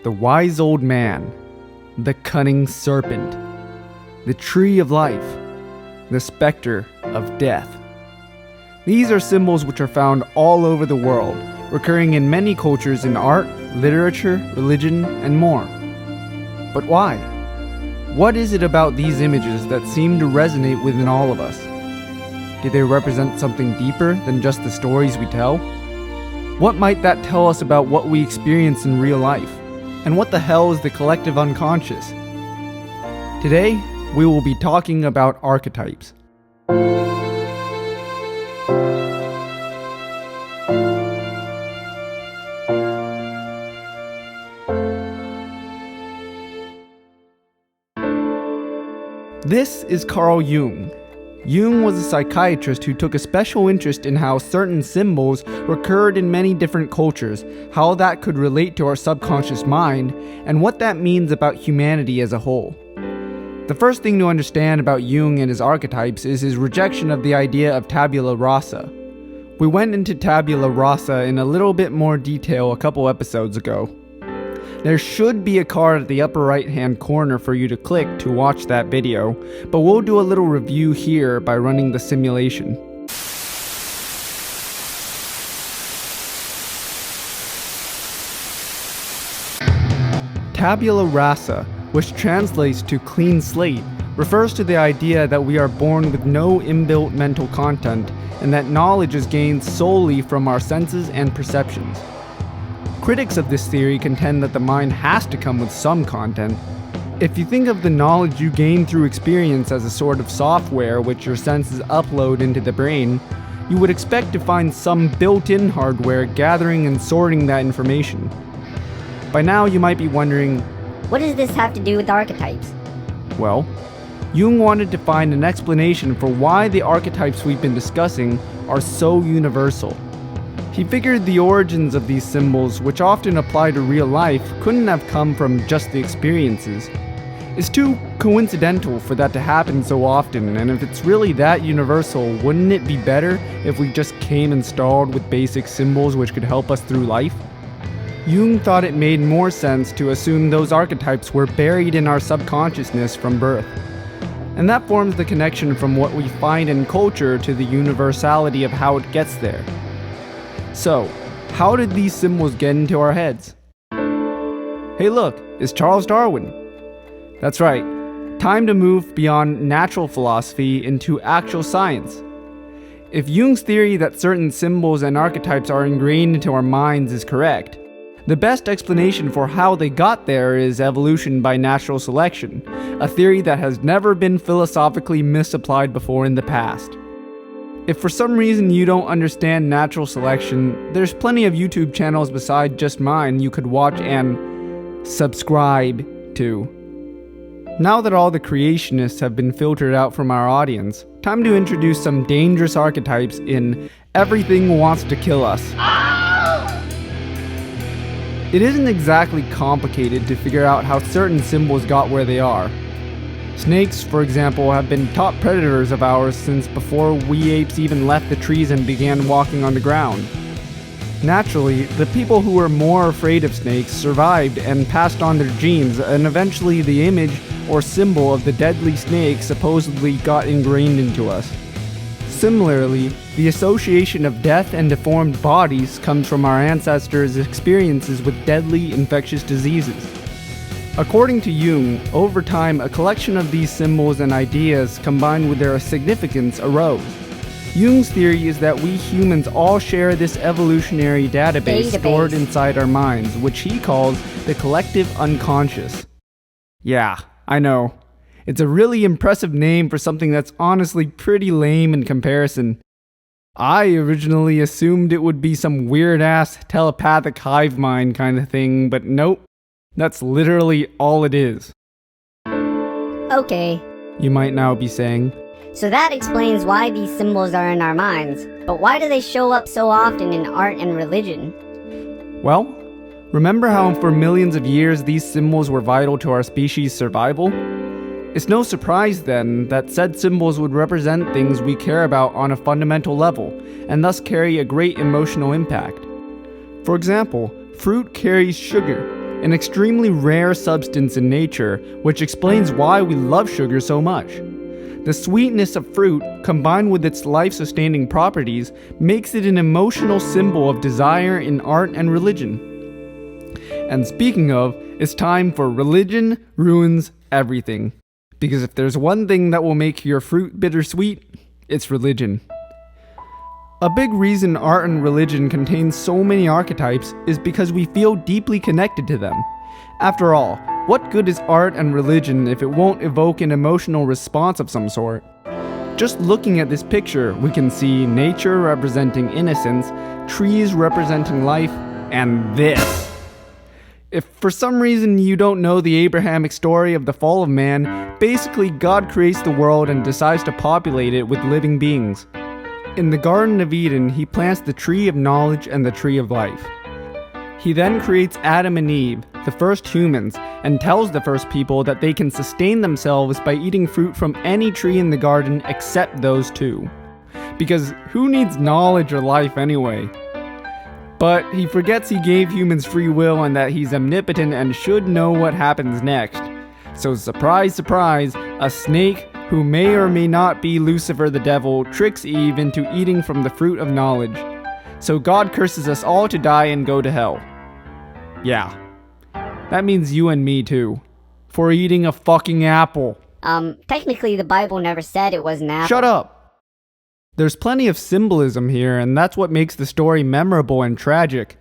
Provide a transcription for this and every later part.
the wise old man, the cunning serpent, the tree of life, the specter of death. These are symbols which are found all over the world, recurring in many cultures in art, literature, religion, and more. But why? What is it about these images that seem to resonate within all of us? Do they represent something deeper than just the stories we tell? What might that tell us about what we experience in real life? And what the hell is the collective unconscious? Today, we will be talking about archetypes. This is Carl Jung. Jung was a psychiatrist who took a special interest in how certain symbols recurred in many different cultures, how that could relate to our subconscious mind, and what that means about humanity as a whole. The first thing to understand about Jung and his archetypes is his rejection of the idea of tabula rasa. We went into tabula rasa in a little bit more detail a couple episodes ago. There should be a card at the upper right hand corner for you to click to watch that video, but we'll do a little review here by running the simulation. Tabula rasa, which translates to clean slate, refers to the idea that we are born with no inbuilt mental content and that knowledge is gained solely from our senses and perceptions. Critics of this theory contend that the mind has to come with some content. If you think of the knowledge you gain through experience as a sort of software which your senses upload into the brain, you would expect to find some built-in hardware gathering and sorting that information. By now you might be wondering, what does this have to do with archetypes? Well, Jung wanted to find an explanation for why the archetypes we've been discussing are so universal. He figured the origins of these symbols, which often apply to real life, couldn't have come from just the experiences. It's too coincidental for that to happen so often, and if it's really that universal, wouldn't it be better if we just came installed with basic symbols which could help us through life? Jung thought it made more sense to assume those archetypes were buried in our subconsciousness from birth. And that forms the connection from what we find in culture to the universality of how it gets there. So, how did these symbols get into our heads? Hey look, it's Charles Darwin. That's right, time to move beyond natural philosophy into actual science. If Jung's theory that certain symbols and archetypes are ingrained into our minds is correct, the best explanation for how they got there is evolution by natural selection, a theory that has never been philosophically misapplied before in the past. If for some reason you don't understand natural selection, there's plenty of YouTube channels beside just mine you could watch and subscribe to. Now that all the creationists have been filtered out from our audience, time to introduce some dangerous archetypes in Everything Wants to Kill Us. It isn't exactly complicated to figure out how certain symbols got where they are. Snakes, for example, have been top predators of ours since before we apes even left the trees and began walking on the ground. Naturally, the people who were more afraid of snakes survived and passed on their genes, and eventually the image or symbol of the deadly snake supposedly got ingrained into us. Similarly, the association of death and deformed bodies comes from our ancestors' experiences with deadly infectious diseases. According to Jung, over time, a collection of these symbols and ideas combined with their significance arose. Jung's theory is that we humans all share this evolutionary database stored inside our minds, which he calls the collective unconscious. Yeah, I know. It's a really impressive name for something that's honestly pretty lame in comparison. I originally assumed it would be some weird-ass telepathic hive mind kind of thing, but nope. That's literally all it is. Okay. You might now be saying, so that explains why these symbols are in our minds, but why do they show up so often in art and religion? Well, remember how for millions of years these symbols were vital to our species' survival? It's no surprise then that said symbols would represent things we care about on a fundamental level, and thus carry a great emotional impact. For example, fruit carries sugar, an extremely rare substance in nature, which explains why we love sugar so much. The sweetness of fruit, combined with its life-sustaining properties, makes it an emotional symbol of desire in art and religion. And speaking of, it's time for Religion Ruins Everything. Because if there's one thing that will make your fruit bittersweet, it's religion. A big reason art and religion contain so many archetypes is because we feel deeply connected to them. After all, what good is art and religion if it won't evoke an emotional response of some sort? Just looking at this picture, we can see nature representing innocence, trees representing life, and this. If for some reason you don't know the Abrahamic story of the fall of man, basically God creates the world and decides to populate it with living beings. In the Garden of Eden, he plants the tree of knowledge and the tree of life. He then creates Adam and Eve, the first humans, and tells the first people that they can sustain themselves by eating fruit from any tree in the garden except those two. Because who needs knowledge or life anyway? But he forgets he gave humans free will and that he's omnipotent and should know what happens next. So surprise, surprise, a snake, who may or may not be Lucifer the devil, tricks Eve into eating from the fruit of knowledge. So God curses us all to die and go to hell. Yeah. That means you and me too. For eating a fucking apple. Technically the Bible never said it was an apple. Shut up! There's plenty of symbolism here, and that's what makes the story memorable and tragic.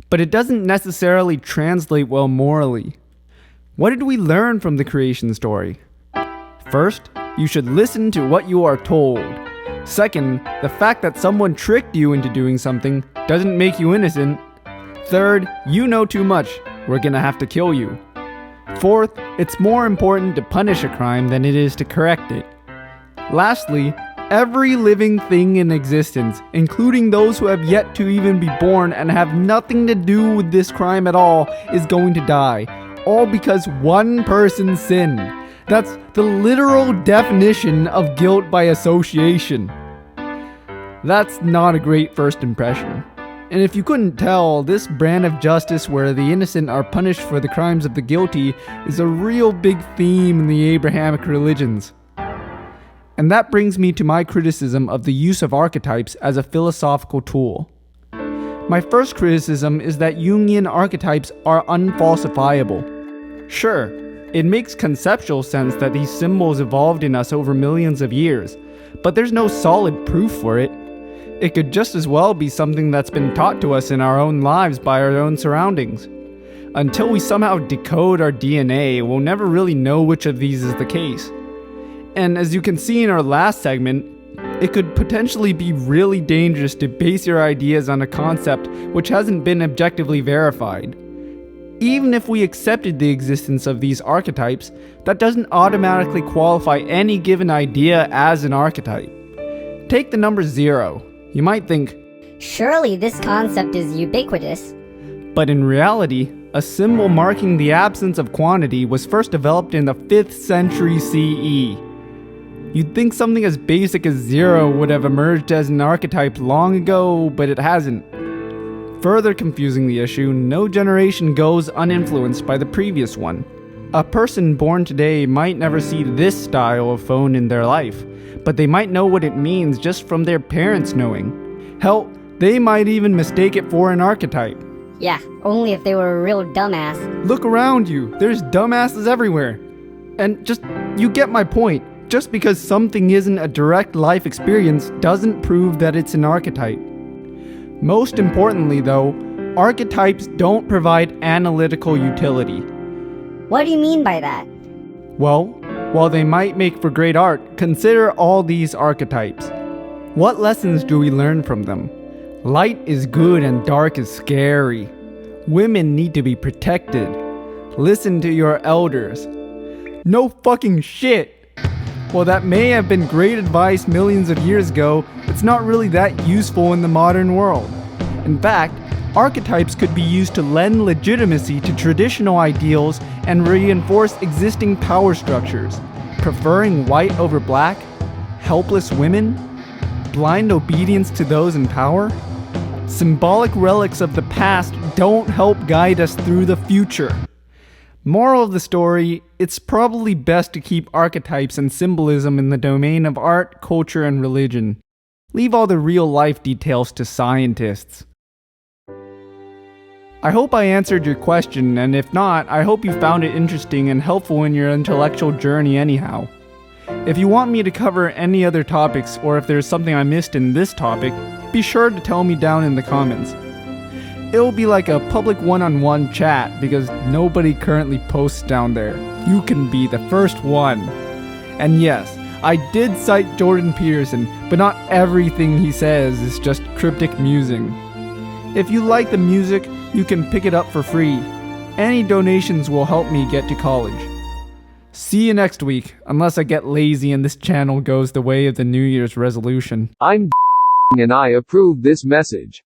But it doesn't necessarily translate well morally. What did we learn from the creation story? First, you should listen to what you are told. Second, the fact that someone tricked you into doing something doesn't make you innocent. Third, you know too much. We're gonna have to kill you. Fourth, it's more important to punish a crime than it is to correct it. Lastly, every living thing in existence, including those who have yet to even be born and have nothing to do with this crime at all, is going to die. All because one person sinned. That's the literal definition of guilt by association. That's not a great first impression. And if you couldn't tell, this brand of justice where the innocent are punished for the crimes of the guilty is a real big theme in the Abrahamic religions. And that brings me to my criticism of the use of archetypes as a philosophical tool. My first criticism is that Jungian archetypes are unfalsifiable. Sure, it makes conceptual sense that these symbols evolved in us over millions of years, but there's no solid proof for it. It could just as well be something that's been taught to us in our own lives by our own surroundings. Until we somehow decode our DNA, we'll never really know which of these is the case. And as you can see in our last segment, it could potentially be really dangerous to base your ideas on a concept which hasn't been objectively verified. Even if we accepted the existence of these archetypes, that doesn't automatically qualify any given idea as an archetype. Take the number 0. You might think, surely this concept is ubiquitous. But in reality, a symbol marking the absence of quantity was first developed in the 5th century CE. You'd think something as basic as 0 would have emerged as an archetype long ago, but it hasn't. Further confusing the issue, no generation goes uninfluenced by the previous one. A person born today might never see this style of phone in their life, but they might know what it means just from their parents knowing. Hell, they might even mistake it for an archetype. Yeah, only if they were a real dumbass. Look around you, there's dumbasses everywhere. And you get my point. Just because something isn't a direct life experience doesn't prove that it's an archetype. Most importantly though, archetypes don't provide analytical utility. What do you mean by that? Well, while they might make for great art, consider all these archetypes. What lessons do we learn from them? Light is good and dark is scary. Women need to be protected. Listen to your elders. No fucking shit! While that may have been great advice millions of years ago, it's not really that useful in the modern world. In fact, archetypes could be used to lend legitimacy to traditional ideals and reinforce existing power structures. Preferring white over black, helpless women, blind obedience to those in power. Symbolic relics of the past don't help guide us through the future. Moral of the story, it's probably best to keep archetypes and symbolism in the domain of art, culture, and religion. Leave all the real-life details to scientists. I hope I answered your question, and if not, I hope you found it interesting and helpful in your intellectual journey anyhow. If you want me to cover any other topics, or if there's something I missed in this topic, be sure to tell me down in the comments. It'll be like a public one-on-one chat because nobody currently posts down there. You can be the first one. And yes, I did cite Jordan Peterson, but not everything he says is just cryptic musing. If you like the music, you can pick it up for free. Any donations will help me get to college. See you next week, unless I get lazy and this channel goes the way of the New Year's resolution. I'm and I approve this message.